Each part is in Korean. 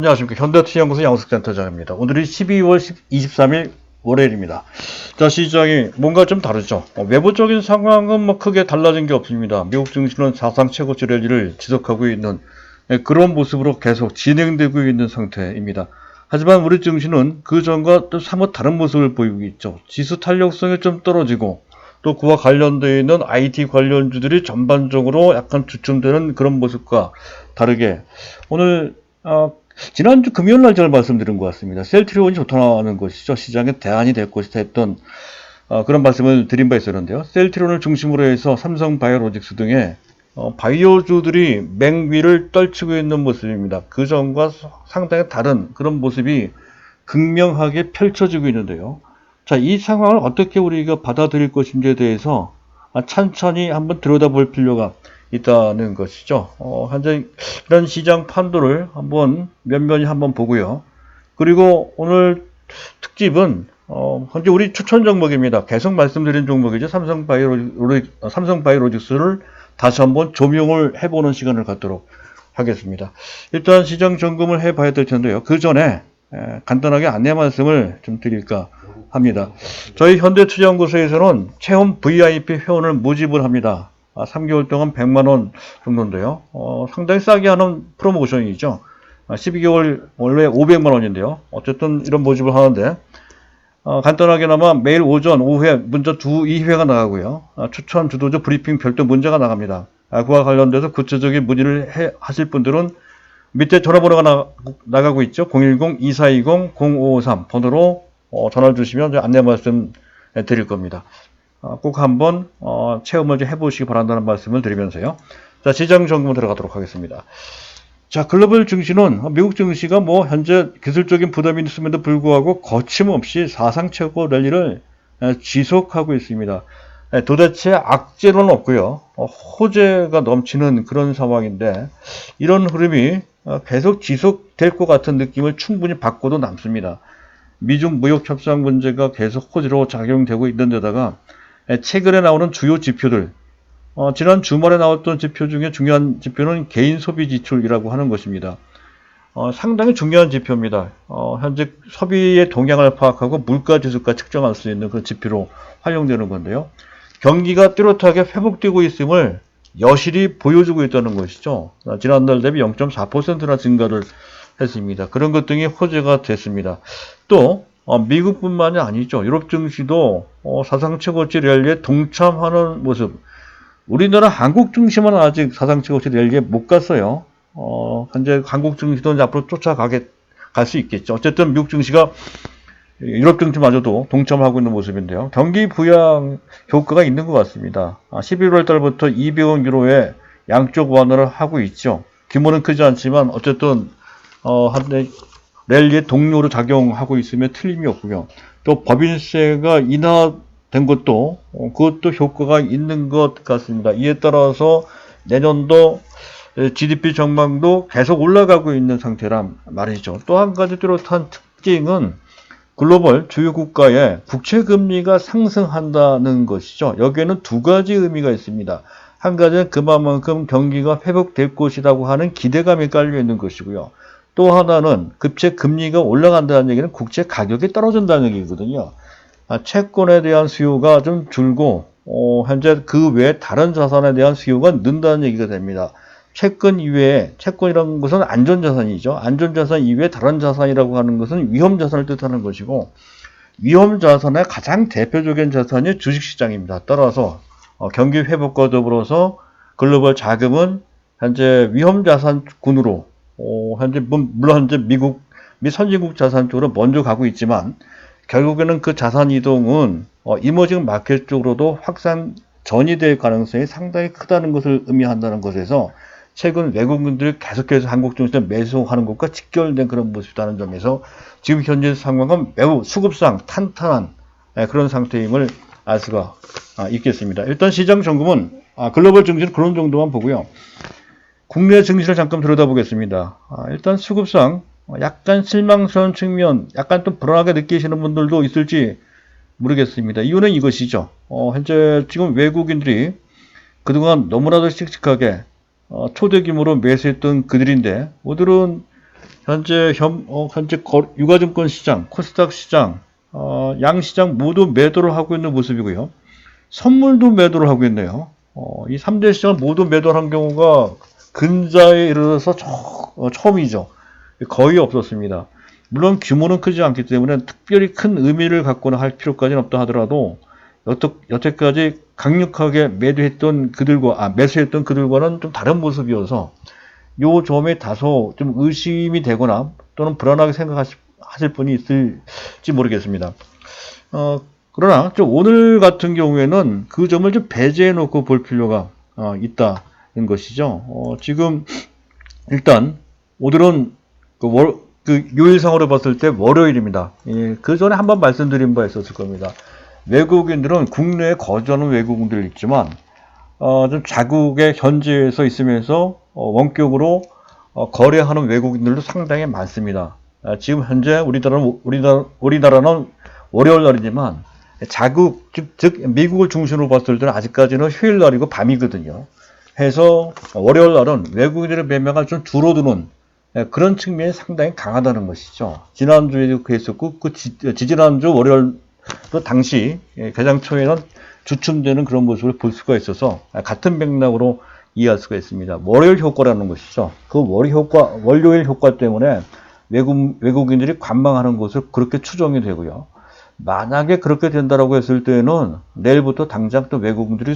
안녕하십니까. 현대투자연구소 양석센터장입니다. 오늘이 12월 23일 월요일입니다. 자, 시장이 뭔가 좀 다르죠. 외부적인 상황은 뭐 크게 달라진 게 없습니다. 미국 증시는 사상 최고치 랠리를 지속하고 있는 그런 모습으로 계속 진행되고 있는 상태입니다. 하지만 우리 증시는 그 전과 또 사뭇 다른 모습을 보이고 있죠. 지수 탄력성이 좀 떨어지고 또 그와 관련되어 있는 IT 관련주들이 전반적으로 약간 주춤되는 그런 모습과 다르게 오늘 지난주 금요일날 제가 말씀드린 것 같습니다. 셀트리온이 좋다는 것이죠. 시장의 대안이 될 것이다 했던 그런 말씀을 드린 바 있었는데요. 셀트리온을 중심으로 해서 삼성바이오로직스 등의 바이오주들이 맹위를 떨치고 있는 모습입니다. 그 전과 상당히 다른 그런 모습이 극명하게 펼쳐지고 있는데요. 자, 이 상황을 어떻게 우리가 받아들일 것인지에 대해서 천천히 한번 들여다볼 필요가 있다는 것이죠. 현재 이런 시장 판도를 한번 면면히 한번 보고요. 그리고 오늘 특집은 현재 우리 추천 종목입니다. 계속 말씀드린 종목이죠. 삼성바이오로직스를 다시 한번 조명을 해보는 시간을 갖도록 하겠습니다. 일단 시장 점검을 해봐야 될 텐데요. 그 전에 간단하게 안내 말씀을 좀 드릴까 합니다. 저희 현대투자연구소에서는 체험 VIP 회원을 모집을 합니다. 3개월 동안 100만원 정도인데요. 상당히 싸게 하는 프로모션이죠. 12개월 원래 500만원인데요. 어쨌든 이런 모집을 하는데, 간단하게나마 매일 오전, 오후에 문자 2회가 나가고요. 추천, 주도주, 브리핑 별도 문자가 나갑니다. 그와 관련돼서 구체적인 문의를 하실 분들은 밑에 전화번호가 나가고 있죠. 010-2420-0553 번호로 전화를 주시면 안내 말씀 드릴 겁니다. 꼭 한번 체험을 좀 해보시기 바란다는 말씀을 드리면서요. 자, 시장 점검 들어가도록 하겠습니다. 자, 글로벌 증시는 미국 증시가 뭐 현재 기술적인 부담이 있음에도 불구하고 거침없이 사상 최고 랠리를 지속하고 있습니다. 도대체 악재는 없고요. 호재가 넘치는 그런 상황인데 이런 흐름이 계속 지속될 것 같은 느낌을 충분히 받고도 남습니다. 미중 무역 협상 문제가 계속 호재로 작용되고 있는 데다가 최근에 나오는 주요 지표들, 지난 주말에 나왔던 지표 중에 중요한 지표는 개인 소비 지출이라고 하는 것입니다. 상당히 중요한 지표입니다. 현재 소비의 동향을 파악하고 물가 지수가 측정할 수 있는 그런 지표로 활용되는 건데요. 경기가 뚜렷하게 회복되고 있음을 여실히 보여주고 있다는 것이죠. 지난달 대비 0.4%나 증가를 했습니다. 그런 것 등이 호재가 됐습니다. 또 미국뿐만이 아니죠. 유럽 증시도 사상 최고치 랠리에 동참하는 모습. 우리나라 한국 증시만 아직 사상 최고치 랠리에 못 갔어요. 현재 한국 증시도 이제 앞으로 갈 수 있겠죠. 어쨌든 미국 증시가 유럽 증시마저도 동참하고 있는 모습인데요. 경기 부양 효과가 있는 것 같습니다. 11월 달부터 200억 유로의 양쪽 완화를 하고 있죠. 규모는 크지 않지만 어쨌든 랠리의 동료로 작용하고 있으면 틀림이 없고요. 또 법인세가 인하된 것도 그것도 효과가 있는 것 같습니다. 이에 따라서 내년도 GDP 전망도 계속 올라가고 있는 상태란 말이죠. 또 한 가지 뚜렷한 특징은 글로벌 주요 국가의 국채금리가 상승한다는 것이죠. 여기에는 두 가지 의미가 있습니다. 한 가지는 그만큼 경기가 회복될 것이라고 하는 기대감이 깔려 있는 것이고요. 또 하나는 국채 금리가 올라간다는 얘기는 국채 가격이 떨어진다는 얘기거든요. 채권에 대한 수요가 좀 줄고 현재 그 외에 다른 자산에 대한 수요가 는다는 얘기가 됩니다. 채권 이외에 채권이라는 것은 안전자산이죠. 안전자산 이외에 다른 자산이라고 하는 것은 위험자산을 뜻하는 것이고 위험자산의 가장 대표적인 자산이 주식시장입니다. 따라서 경기 회복과 더불어서 글로벌 자금은 현재 위험자산군으로 현재 물론 현재 미국 및 선진국 자산 쪽으로 먼저 가고 있지만 결국에는 그 자산 이동은 이머징 마켓 쪽으로도 확산 전이될 가능성이 상당히 크다는 것을 의미한다는 것에서 최근 외국인들이 계속해서 한국 증시에 매수하는 것과 직결된 그런 모습이라는 점에서 지금 현재 상황은 매우 수급상 탄탄한 그런 상태임을 알 수가 있겠습니다. 일단 시장 점검은 글로벌 증시는 그런 정도만 보고요. 국내 증시를 잠깐 들여다보겠습니다. 일단 수급상 약간 실망스러운 측면, 약간 좀 불안하게 느끼시는 분들도 있을지 모르겠습니다. 이유는 이것이죠. 현재 지금 외국인들이 그동안 너무나도 씩씩하게 초대 규모로 매수했던 그들인데 오늘은 현재 유가증권 시장, 코스닥 시장, 양 시장 모두 매도를 하고 있는 모습이고요. 선물도 매도를 하고 있네요. 이 3대 시장을 모두 매도를 한 경우가 근자에 이르러서 처음이죠. 거의 없었습니다. 물론 규모는 크지 않기 때문에 특별히 큰 의미를 갖고는 할 필요까지는 없다 하더라도 여태까지 강력하게 매수했던 그들과는 좀 다른 모습이어서 요 점에 다소 좀 의심이 되거나 또는 불안하게 생각하실 분이 있을지 모르겠습니다. 그러나 좀 오늘 같은 경우에는 그 점을 좀 배제해 놓고 볼 필요가 있다는 것이죠. 지금 일단 오늘은 요일상으로 봤을 때 월요일입니다. 예, 그 전에 한번 말씀드린 바 있었을 겁니다. 외국인들은 국내에 거주하는 외국인들 있지만 좀 자국의 현지에서 있으면서 원격으로 거래하는 외국인들도 상당히 많습니다. 지금 현재 우리나라는 월요일 날이지만 자국 즉 미국을 중심으로 봤을 때는 아직까지는 휴일 날이고 밤이거든요. 해서 월요일 날은 외국인들의 매매가 좀 줄어드는 그런 측면이 상당히 강하다는 것이죠. 지난주에도 그랬었고 지지난주 월요일 또 당시 개장 초에는 주춤되는 그런 모습을 볼 수가 있어서 같은 맥락으로 이해할 수가 있습니다. 월요일 효과라는 것이죠. 그 월요일 효과 때문에 외국인들이 관망하는 것을 그렇게 추정이 되고요. 만약에 그렇게 된다라고 했을 때는 내일부터 당장 또 외국인들이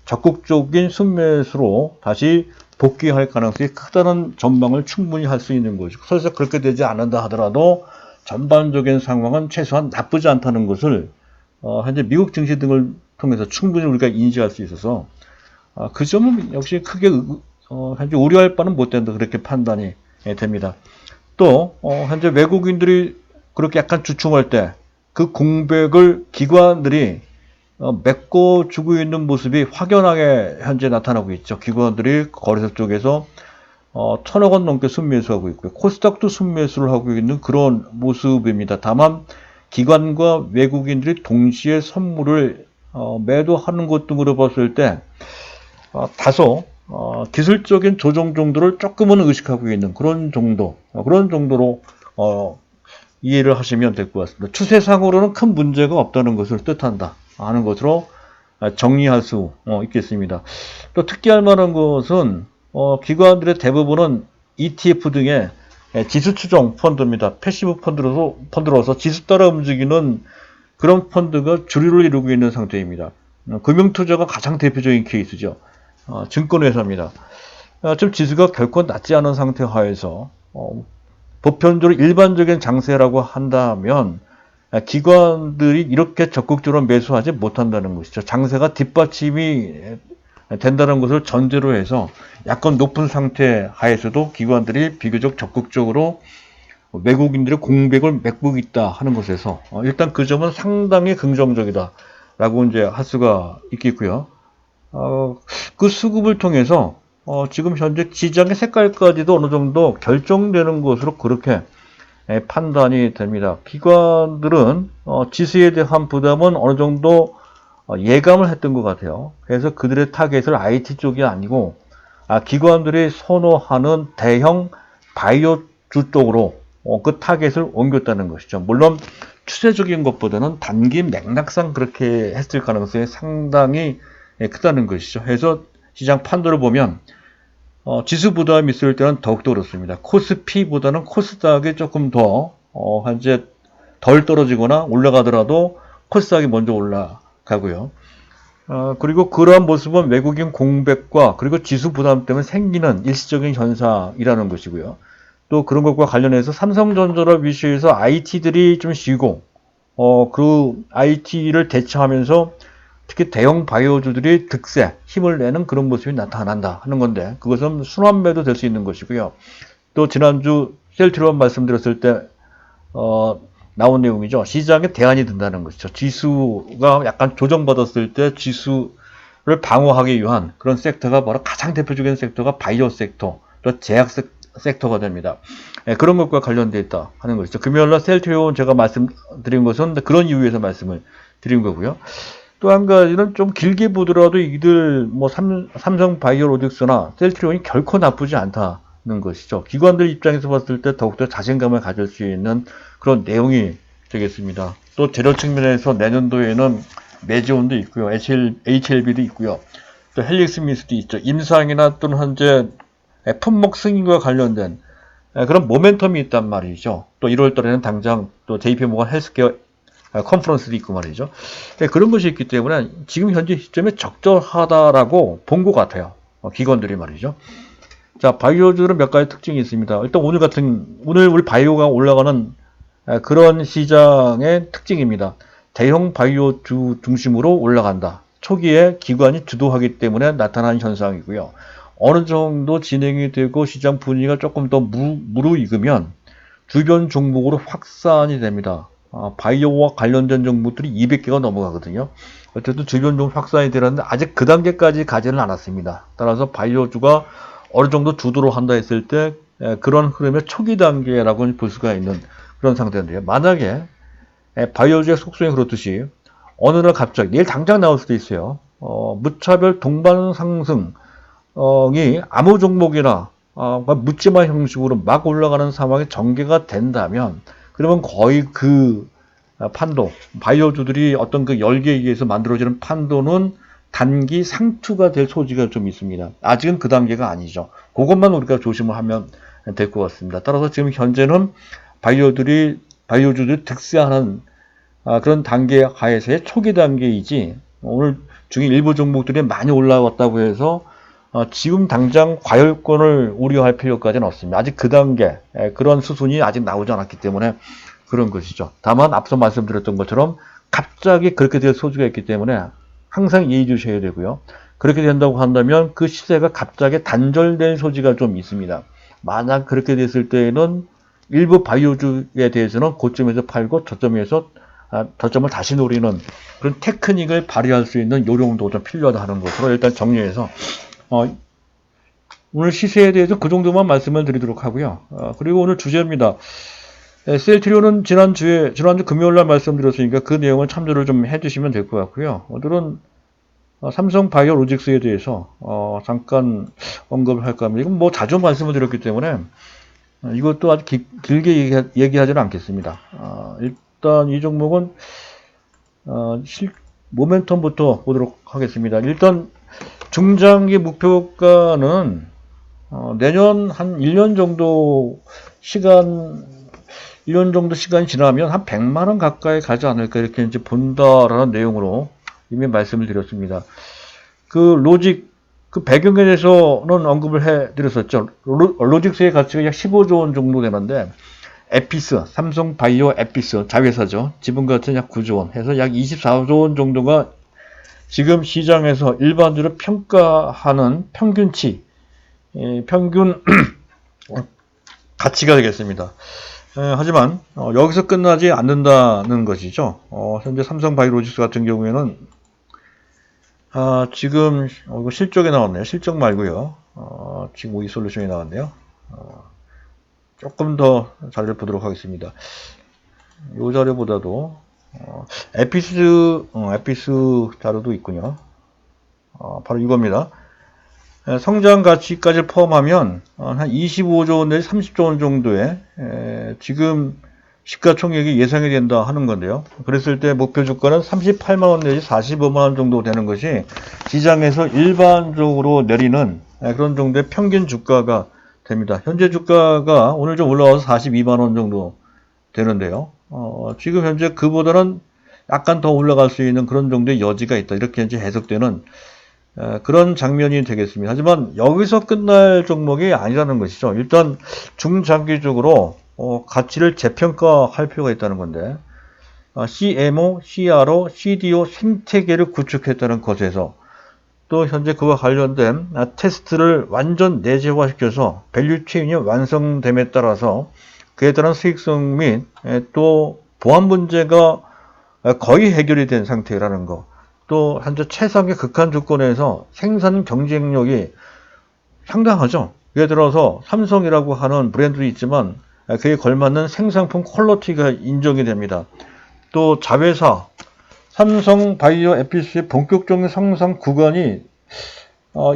적극적인 순매수로 다시 복귀할 가능성이 크다는 전망을 충분히 할 수 있는 거죠. 설사 그렇게 되지 않는다 하더라도 전반적인 상황은 최소한 나쁘지 않다는 것을 현재 미국 증시 등을 통해서 충분히 우리가 인지할 수 있어서 그 점은 역시 크게 현재 우려할 바는 못 된다 그렇게 판단이 됩니다. 또 현재 외국인들이 그렇게 약간 주춤할 때 그 공백을 기관들이 메꿔주고 있는 모습이 확연하게 현재 나타나고 있죠. 기관들이 거래소 쪽에서 1,000억 원 넘게 순매수하고 있고요. 코스닥도 순매수를 하고 있는 그런 모습입니다. 다만 기관과 외국인들이 동시에 선물을 매도하는 것 등으로 봤을 때 다소 기술적인 조정 정도를 조금은 의식하고 있는 그런 정도로 이해를 하시면 될 것 같습니다. 추세상으로는 큰 문제가 없다는 것을 뜻한다 하는 것으로 정리할 수 있겠습니다. 또 특기할 만한 것은 기관들의 대부분은 ETF 등의 지수 추종 펀드입니다. 패시브 펀드로서 지수 따라 움직이는 그런 펀드가 주류를 이루고 있는 상태입니다. 금융투자가 가장 대표적인 케이스죠. 증권회사입니다. 지금 지수가 결코 낮지 않은 상태 하에서 보편적으로 일반적인 장세라고 한다면 기관들이 이렇게 적극적으로 매수하지 못한다는 것이죠. 장세가 뒷받침이 된다는 것을 전제로 해서 약간 높은 상태 하에서도 기관들이 비교적 적극적으로 외국인들의 공백을 메꾸고 있다 하는 것에서 일단 그 점은 상당히 긍정적이다라고 이제 할 수가 있겠고요. 그 수급을 통해서 지금 현재 시장의 색깔까지도 어느 정도 결정되는 것으로 그렇게 판단이 됩니다. 기관들은 지수에 대한 부담은 어느 정도 예감을 했던 것 같아요. 그래서 그들의 타겟을 IT 쪽이 아니고 기관들이 선호하는 대형 바이오주 쪽으로 그 타겟을 옮겼다는 것이죠. 물론 추세적인 것보다는 단기 맥락상 그렇게 했을 가능성이 상당히 크다는 것이죠. 해서 시장 판도를 보면 지수 부담이 있을 때는 더욱더 그렇습니다. 코스피보다는 코스닥이 조금 더 현재 덜 떨어지거나 올라가더라도 코스닥이 먼저 올라가고요. 그리고 그러한 모습은 외국인 공백과 그리고 지수 부담 때문에 생기는 일시적인 현상이라는 것이고요. 또 그런 것과 관련해서 삼성전자를 위시해서 IT들이 좀 쉬고 그 IT를 대처하면서 특히 대형 바이오주들이 득세, 힘을 내는 그런 모습이 나타난다 하는 건데 그것은 순환매도 될 수 있는 것이고요. 또 지난주 셀트리온 말씀드렸을 때 나온 내용이죠. 시장에 대안이 된다는 것이죠. 지수가 약간 조정받았을 때 지수를 방어하기 위한 그런 섹터가 바로 가장 대표적인 섹터가 바이오 섹터, 또 제약 섹터가 됩니다. 그런 것과 관련되어 있다 하는 것이죠. 금요일날 셀트리온 제가 말씀드린 것은 그런 이유에서 말씀을 드린 거고요. 또 한 가지는 좀 길게 보더라도 이들 삼성 바이오로직스나 셀트리온이 결코 나쁘지 않다 것이죠. 기관들 입장에서 봤을 때 더욱더 자신감을 가질 수 있는 그런 내용이 되겠습니다. 또 재료 측면에서 내년도에는 메지온도 있고요. HLB도 있고요. 또 헬릭스미스도 있죠. 임상이나 또는 현재 품목 승인과 관련된 그런 모멘텀이 있단 말이죠. 또 1월 달에는 당장 또 JP모건 헬스케어 컨퍼런스도 있고 말이죠. 그런 것이 있기 때문에 지금 현재 시점에 적절하다라고 본 것 같아요. 기관들이 말이죠. 자, 바이오주는 몇 가지 특징이 있습니다. 일단 오늘 우리 바이오가 올라가는 그런 시장의 특징입니다. 대형 바이오주 중심으로 올라간다. 초기에 기관이 주도하기 때문에 나타나는 현상이고요. 어느 정도 진행이 되고 시장 분위기가 조금 더 무르익으면 주변 종목으로 확산이 됩니다. 바이오와 관련된 종목들이 200개가 넘어가거든요. 어쨌든 주변 종목 확산이 되는데 아직 그 단계까지 가지는 않았습니다. 따라서 바이오주가 어느 정도 주도로 한다 했을 때 그런 흐름의 초기 단계라고 볼 수가 있는 그런 상태인데요. 만약에 바이오주의 속성이 그렇듯이 어느 날 갑자기 내일 당장 나올 수도 있어요. 무차별 동반 상승이 아무 종목이나 묻지마 형식으로 막 올라가는 상황이 전개가 된다면 그러면 거의 그 판도, 바이오주들이 어떤 그 열기에 의해서 만들어지는 판도는 단기 상투가 될 소지가 좀 있습니다. 아직은 그 단계가 아니죠. 그것만 우리가 조심을 하면 될 것 같습니다. 따라서 지금 현재는 바이오주들이 득세하는 그런 단계 하에서의 초기 단계이지 오늘 중에 일부 종목들이 많이 올라왔다고 해서 지금 당장 과열권을 우려할 필요까지는 없습니다. 아직 그 단계 그런 수순이 아직 나오지 않았기 때문에 그런 것이죠. 다만 앞서 말씀드렸던 것처럼 갑자기 그렇게 될 소지가 있기 때문에 항상 예의주셔야 되고요. 그렇게 된다고 한다면 그 시세가 갑자기 단절될 소지가 좀 있습니다. 만약 그렇게 됐을 때에는 일부 바이오주에 대해서는 고점에서 팔고 저점을 다시 노리는 그런 테크닉을 발휘할 수 있는 요령도 좀 필요하다는 것으로 일단 정리해서 오늘 시세에 대해서 그 정도만 말씀을 드리도록 하고요. 그리고 오늘 주제입니다. 셀트리온은 지난주 금요일날 말씀드렸으니까 그 내용을 참조를 좀 해주시면 될 것 같고요. 오늘은 삼성 바이오로직스에 대해서 잠깐 언급을 할까 합니다. 이건 뭐 자주 말씀을 드렸기 때문에 이것도 아주 길게 얘기하지는 않겠습니다. 일단 이 종목은 모멘텀부터 보도록 하겠습니다. 일단 중장기 목표가는 내년 한 1년 정도 시간이 지나면 한 100만원 가까이 가지 않을까 이렇게 이제 본다라는 내용으로 이미 말씀을 드렸습니다. 그 배경에 대해서는 언급을 해 드렸었죠. 로직스의 가치가 약 15조 원 정도 되는데 삼성 바이오 에피스 자회사죠. 지분 가치는 약 9조 원 해서 약 24조 원 정도가 지금 시장에서 일반적으로 평가하는 평균 가치가 되겠습니다. 하지만 여기서 끝나지 않는다는 것이죠. 현재 삼성 바이오로직스 같은 경우에는 지금 이거 실적이 나왔네요. 실적 말고요. 지금 오이솔루션이 나왔네요. 조금 더 자료를 보도록 하겠습니다. 이 자료보다도 에피스 자료도 있군요. 바로 이겁니다. 성장 가치까지 포함하면 한 25조 원 내지 30조 원 정도의 지금 시가총액이 예상이 된다 하는 건데요. 그랬을 때 목표 주가는 38만 원 내지 45만 원 정도 되는 것이 시장에서 일반적으로 내리는 그런 정도의 평균 주가가 됩니다. 현재 주가가 오늘 좀 올라와서 42만 원 정도 되는데요. 지금 현재 그보다는 약간 더 올라갈 수 있는 그런 정도의 여지가 있다. 이렇게 이제 해석되는 그런 장면이 되겠습니다. 하지만 여기서 끝날 종목이 아니라는 것이죠. 일단 중장기적으로 가치를 재평가할 필요가 있다는 건데 CMO, CRO, CDO 생태계를 구축했다는 것에서 또 현재 그와 관련된 테스트를 완전 내재화시켜서 밸류체인이 완성됨에 따라서 그에 따른 수익성 및 또 보안 문제가 거의 해결이 된 상태라는 거. 또 현재 최상의 극한 조건에서 생산 경쟁력이 상당하죠. 예를 들어서 삼성이라고 하는 브랜드도 있지만 그에 걸맞는 생산품 퀄리티가 인정이 됩니다. 또 자회사 삼성 바이오 에피스의 본격적인 상상 구간이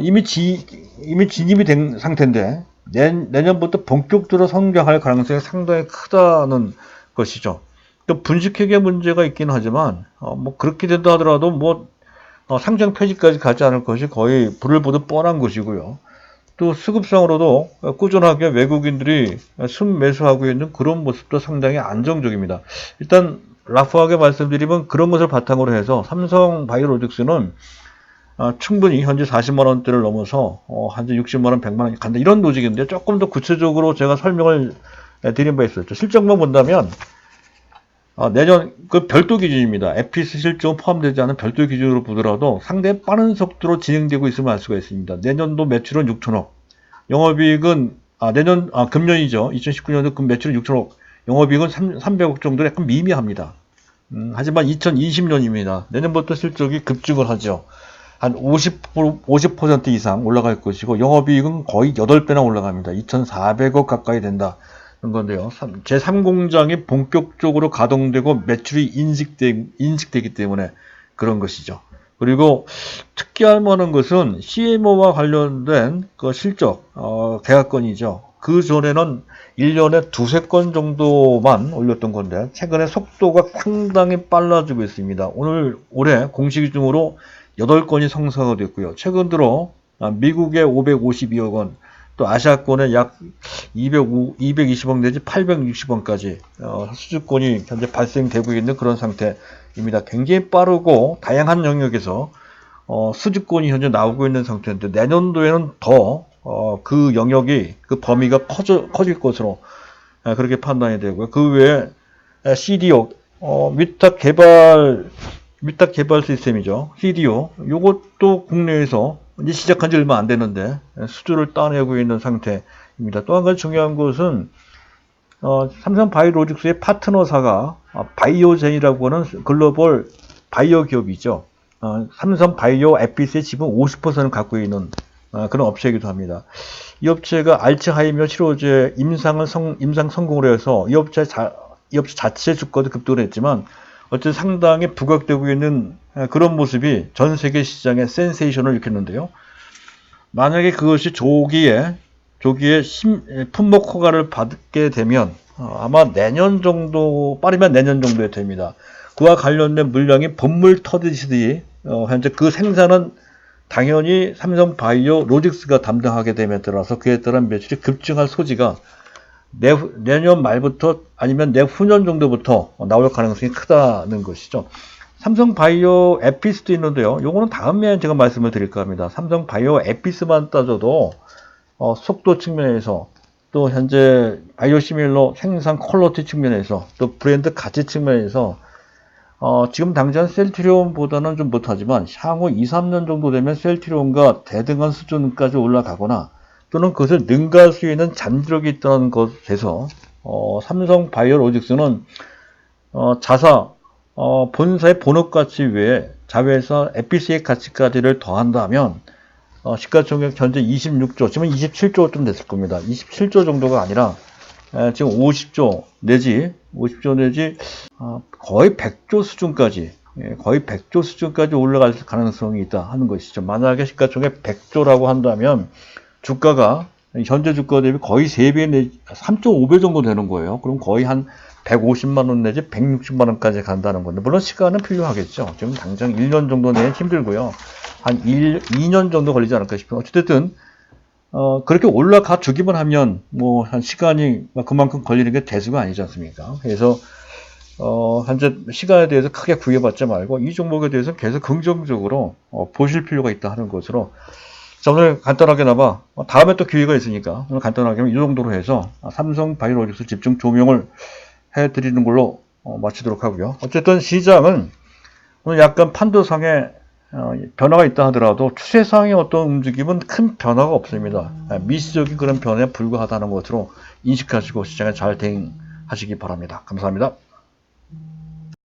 이미 진입이 된 상태인데 내년부터 본격적으로 성장할 가능성이 상당히 크다는 것이죠. 또 분식회계 문제가 있긴 하지만 뭐 그렇게 된다 하더라도 뭐 상장 폐지까지 가지 않을 것이 거의 불을 보듯 뻔한 것이고요. 또 수급상으로도 꾸준하게 외국인들이 순매수하고 있는 그런 모습도 상당히 안정적입니다. 일단 라프하게 말씀드리면 그런 것을 바탕으로 해서 삼성바이오로직스는 충분히 현재 40만 원대를 넘어서 현재 60만 원, 100만 원이 간다 이런 로직인데 조금 더 구체적으로 제가 설명을 드린 바 있었죠. 실적만 본다면 내년 그 별도 기준입니다. 에피스 실적은 포함되지 않은 별도 기준으로 보더라도 상당히 빠른 속도로 진행되고 있음을 알 수가 있습니다. 내년도 매출은 6천억, 영업이익은 금년이죠. 2019년도 매출은 6천억, 영업이익은 300억 정도 약간 미미합니다. 하지만 2020년입니다. 내년부터 실적이 급증을 하죠. 한 50% 이상 올라갈 것이고 영업이익은 거의 8배나 올라갑니다. 2,400억 가까이 된다. 건데요. 제3공장이 본격적으로 가동되고 매출이 인식되기 때문에 그런 것이죠. 그리고 특히할 만한 것은 CMO와 관련된 그 실적, 계약건이죠. 그 전에는 1년에 2~3건 정도만 올렸던 건데, 최근에 속도가 상당히 빨라지고 있습니다. 올해 공시 기준으로 8건이 성사가 됐고요. 최근 들어 미국의 552억 원, 또 아시아권에 약 220억 내지 860원까지 수주권이 현재 발생되고 있는 그런 상태입니다. 굉장히 빠르고 다양한 영역에서 수주권이 현재 나오고 있는 상태인데 내년도에는 더 그 영역이 그 범위가 커질 것으로 그렇게 판단이 되고요. 그 외에 CDO 위탁 개발 시스템이죠. CDO 요것도 국내에서 이제 시작한 지 얼마 안 됐는데 수주를 따내고 있는 상태입니다. 또 한 가지 중요한 것은 삼성바이오로직스의 파트너사가 바이오젠이라고 하는 글로벌 바이오 기업이죠. 삼성바이오 에피스의 지분 50%를 갖고 있는 그런 업체이기도 합니다. 이 업체가 알츠하이머 치료제 임상 성공을 해서 이 업체 자체 주가도 급등을 했지만 어쨌든 상당히 부각되고 있는 그런 모습이 전 세계 시장에 센세이션을 일으켰는데요. 만약에 그것이 조기에 품목 허가를 받게 되면 아마 빠르면 내년 정도에 됩니다. 그와 관련된 물량이 본물 터지듯이 현재 그 생산은 당연히 삼성바이오로직스가 담당하게 됨에 따라서 그에 따른 매출이 급증할 소지가 내년 말부터 아니면 내후년 정도부터 나올 가능성이 크다는 것이죠. 삼성바이오 에피스도 있는데요. 요거는 다음에 제가 말씀을 드릴까 합니다. 삼성바이오 에피스만 따져도 속도 측면에서 또 현재 바이오시밀러 생산 퀄리티 측면에서 또 브랜드 가치 측면에서 지금 당장 셀트리온보다는 좀 못하지만 향후 2~3년 정도 되면 셀트리온과 대등한 수준까지 올라가거나 또는 그것을 능가할 수 있는 잠재력이 있다는 것에서 삼성바이오로직스는 본사의 본업가치 외에 자회사 에피스의 가치까지를 더한다면 시가총액 현재 26조, 지금 27조쯤 됐을 겁니다. 27조 정도가 아니라 지금 50조 내지 거의 100조 수준까지 올라갈 가능성이 있다 하는 것이죠. 만약에 시가총액 100조라고 한다면 주가가 현재 주가 대비 거의 3배 내지 3.5배 정도 되는 거예요. 그럼 거의 한 150만 원 내지 160만 원까지 간다는 건데 물론 시간은 필요하겠죠. 지금 당장 1년 정도 내에 힘들고요. 한 2년 정도 걸리지 않을까 싶어요. 어쨌든 그렇게 올라가 주기만 하면 뭐 한 시간이 그만큼 걸리는 게 대수가 아니지 않습니까? 그래서 현재 시간에 대해서 크게 구애받지 말고 이 종목에 대해서 계속 긍정적으로 보실 필요가 있다 하는 것으로 자, 오늘 간단하게나마 다음에 또 기회가 있으니까 오늘 간단하게 이 정도로 해서 삼성바이오로직스 집중 조명을 해드리는 걸로 마치도록 하고요. 어쨌든 시장은 오늘 약간 판도상에 변화가 있다 하더라도 추세상의 어떤 움직임은 큰 변화가 없습니다. 미시적인 그런 변화에 불과하다는 것으로 인식하시고 시장에 잘 대응하시기 바랍니다. 감사합니다.